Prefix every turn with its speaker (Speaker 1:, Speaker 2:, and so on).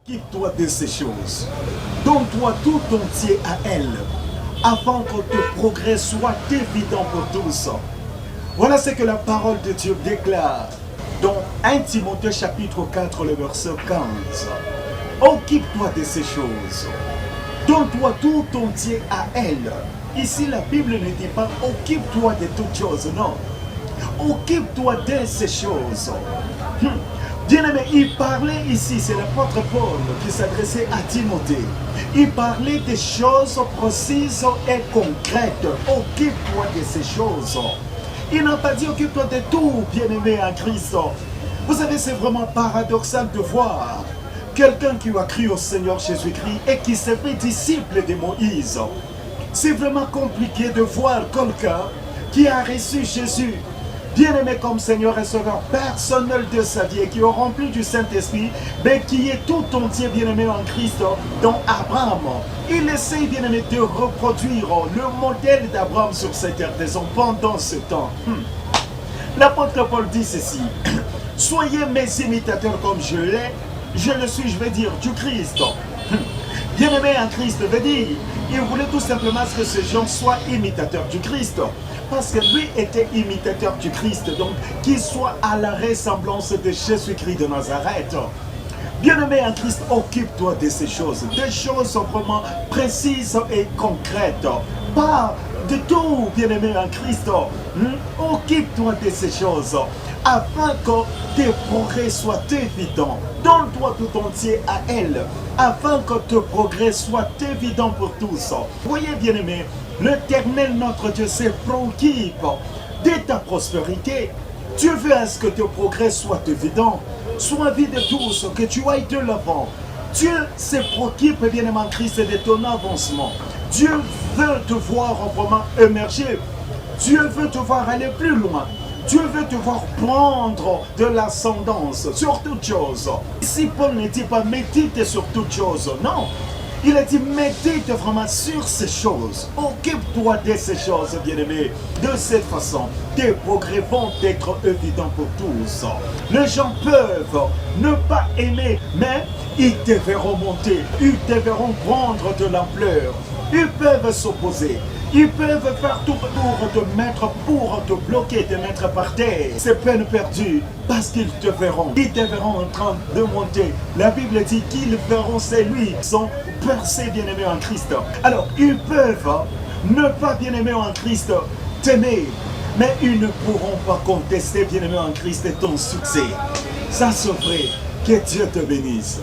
Speaker 1: Occupe-toi de ces choses. Donne-toi tout entier à elles, afin que ton progrès soit évident pour tous. Voilà ce que la parole de Dieu déclare dans 1 Timothée chapitre 4, le verset 15. Occupe-toi de ces choses. Donne-toi tout entier à elles. Ici, la Bible ne dit pas occupe-toi de toutes choses, non. Occupe-toi de ces choses. Bien-aimé, il parlait ici, c'est l'apôtre Paul qui s'adressait à Timothée. Il parlait des choses précises et concrètes. Occupe-toi de ces choses. Il n'a pas dit occupe-toi de tout, bien-aimé en Christ. Vous savez, c'est vraiment paradoxal de voir quelqu'un qui a cru au Seigneur Jésus-Christ et qui s'est fait disciple de Moïse. C'est vraiment compliqué de voir quelqu'un qui a reçu Jésus, bien-aimé comme Seigneur et Sauveur personnel de sa vie, et qui est rempli du Saint-Esprit, mais qui est tout entier, bien-aimé en Christ, dans Abraham. Il essaye, bien-aimé, de reproduire le modèle d'Abraham sur cette terre pendant ce temps. L'apôtre Paul dit ceci: soyez mes imitateurs comme je le suis, je vais dire, du Christ. Bien-aimé en Christ veut dire, il voulait tout simplement que ces gens soient imitateurs du Christ. Parce que lui était imitateur du Christ, donc qu'il soit à la ressemblance de Jésus-Christ de Nazareth. Bien-aimé en Christ, occupe-toi de ces choses, des choses vraiment précises et concrètes. Pas de tout, bien-aimé en Christ. Occupe-toi de ces choses, afin que tes progrès soient évidents. Donne-toi tout entier à elles, afin que tes progrès soient évidents pour tous. Voyez, bien-aimé, l'Éternel, notre Dieu, se préoccupe de ta prospérité. Dieu veut à ce que tes progrès soient évidents, soient vite de tous, que tu ailles de l'avant. Dieu se préoccupe, bien-aimé en Christ, de ton avancement. Dieu veut te voir vraiment émerger. Dieu veut te voir aller plus loin. Dieu veut te voir prendre de l'ascendance sur toutes choses. Ici, Paul ne dit pas médite sur toutes choses. Non. Il a dit médite vraiment sur ces choses. Occupe-toi de ces choses, bien-aimé. De cette façon, tes progrès vont être évidents pour tous. Les gens peuvent ne pas aimer, mais ils te verront monter. Ils te verront prendre de l'ampleur. Ils peuvent s'opposer. Ils peuvent faire tout pour te mettre, pour te bloquer, te mettre par terre. C'est peine perdue, parce qu'ils te verront. Ils te verront en train de monter. La Bible dit qu'ils verront celui qui sont percés, bien-aimés en Christ. Alors, ils peuvent ne pas, bien-aimés en Christ, t'aimer, mais ils ne pourront pas contester, bien-aimés en Christ, ton succès. Ça, c'est vrai. Que Dieu te bénisse.